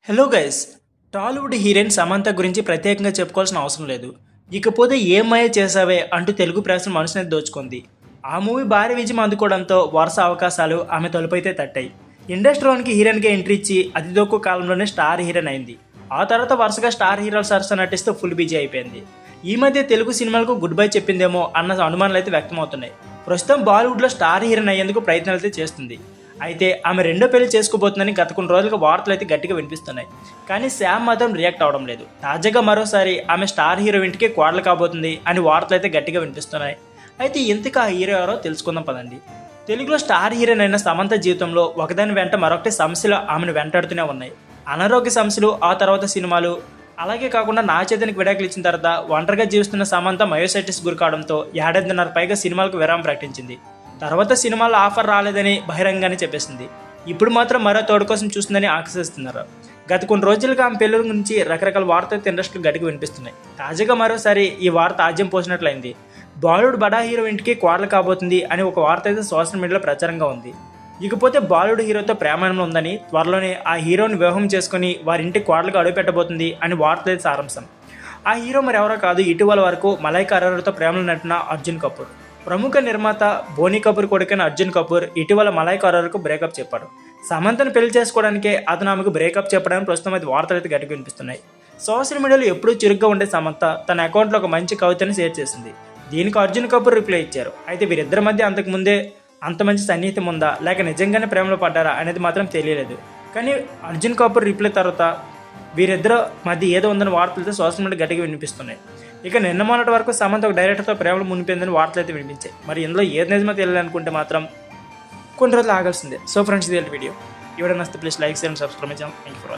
Hello guys, Tollywood heroine Samantha గురించి ప్రత్యేకంగా చెప్పుకోవాల్సిన అవసరం లేదు. ఇకపోతే ఏం మాయ చేసావే అంటూ తెలుగు ప్రేక్షకుల మనసుని దోచుకుంది. ఆ మూవీ భారీ విజయం అందుకోవడంతో వరుస అవకాశాలు ఆమె తలుపైతే తట్టాయి. ఇండస్ట్రీలోనికి హీరోయిన్గా ఎంట్రీ ఇచ్చి అతి తక్కువ కాలంలోనే స్టార్ హీరోయిన్ అయింది. ఆ తర్వాత వరుసగా స్టార్ హీరోల సరసన నటిస్తూ ఫుల్ బిజీ అయిపోయింది. ఈ మధ్య తెలుగు సినిమాలకు గుడ్ బై చెప్పిందేమో అన్న అనుమానాలు అయితే వ్యక్తమవుతున్నాయి. ప్రస్తుతం బాలీవుడ్లో స్టార్ హీరోయిన్ అయ్యేందుకు ప్రయత్నాలు అయితే చేస్తుంది. అయితే ఆమె రెండో పెళ్లి చేసుకోబోతుందని గత కొన్ని రోజులుగా వార్తలు అయితే గట్టిగా వినిపిస్తున్నాయి. కానీ శామ్ మాత్రం రియాక్ట్ అవడం లేదు. తాజాగా మరోసారి ఆమె స్టార్ హీరో ఇంటికి కోడలు కాబోతుంది అని వార్తలు అయితే గట్టిగా వినిపిస్తున్నాయి. అయితే ఇంతకు ఆ హీరో ఎవరో తెలుసుకుందాం పదండి. తెలుగులో స్టార్ హీరోయిన్ అయిన సమంత జీవితంలో ఒకదాని వెంట మరొకటి సమస్యలు ఆమెను వెంటాడుతూనే ఉన్నాయి. అనారోగ్య సమస్యలు, ఆ తర్వాత సినిమాలు, అలాగే కాకుండా నా చేతనికి విడాకులు ఇచ్చిన తర్వాత ఒంటరిగా జీవిస్తున్న సమంత మయోసైటిస్ గురి కావడంతో ఏడాదిన్నర పైగా సినిమాలకు విరామం ప్రకటించింది. తర్వాత సినిమాలో ఆఫర్ రాలేదని బహిరంగానే చెప్పేసింది. ఇప్పుడు మాత్రం మరో తోడు కోసం చూస్తుందని ఆకర్షిస్తున్నారు. గత కొన్ని రోజులుగా ఆమె పెళ్లి గురించి రకరకాల వార్తలు ఇండస్ట్రీలు గట్టిగా వినిపిస్తున్నాయి. తాజాగా మరోసారి ఈ వార్త ఆజ్యం పోసినట్లయింది. బాలీవుడ్ బడా హీరో ఇంటికి కోడలు కాబోతుంది అని ఒక వార్త అయితే సోషల్ మీడియాలో ప్రచారంగా ఉంది. ఇకపోతే బాలీవుడ్ హీరోతో ప్రేమాయణంలో ఉందని, త్వరలోనే ఆ హీరోని వివాహం చేసుకుని వారింటికి కోడలుగా అడుగు పెట్టబోతుంది అని వార్త అయితే సారాంశం. ఆ హీరో మరి ఎవరో కాదు, ఇటీవల వరకు మలైకా అరోరాతో ప్రేమలో నటిన అర్జున్ కపూర్. ప్రముఖ నిర్మాత బోనీ కపూర్ కొడుకైన అర్జున్ కపూర్ ఇటీవల మలైకా అరోరాకు బ్రేకప్ చెప్పాడు. సమంతను పెళ్లి చేసుకోవడానికే అతను ఆమెకు బ్రేకప్ చెప్పడానికి ప్రస్తుతం అయితే వార్తలు అయితే గట్టిగా వినిపిస్తున్నాయి. సోషల్ మీడియాలో ఎప్పుడూ చురుగ్గా ఉండే సమంత తన అకౌంట్లో ఒక మంచి కవితని షేర్ చేసింది. దీనికి అర్జున్ కపూర్ రిప్లై ఇచ్చారు. అయితే వీరిద్దరి మధ్య అంతకుముందే అంత మంచి సన్నిహితం ఉందా లేక నిజంగానే ప్రేమలో పడ్డారా అనేది మాత్రం తెలియలేదు. కానీ అర్జున్ కపూర్ రిప్లై తర్వాత వీరిద్దరు మధ్య ఏదో ఉందని వార్తలతో సోషల్ మీడియా గట్టిగా వినిపిస్తున్నాయి. ఇక నిన్న మొన్నటి వరకు సమంత ఒక డైరెక్టర్తో ప్రేమలో మునిపోయిందని వార్తలు అయితే వినిపించాయి. మరి ఇందులో ఏది నిజమో తెలియాలనుకుంటే మాత్రం కొన్ని రోజులు ఆగాల్సిందే. సో ఫ్రెండ్స్, ఇది వీడియో. ఎవరైనా నచ్చితే ప్లీజ్ లైక్ చేయండి, సబ్స్క్రైబ్ చేయండి. Thank you for watching.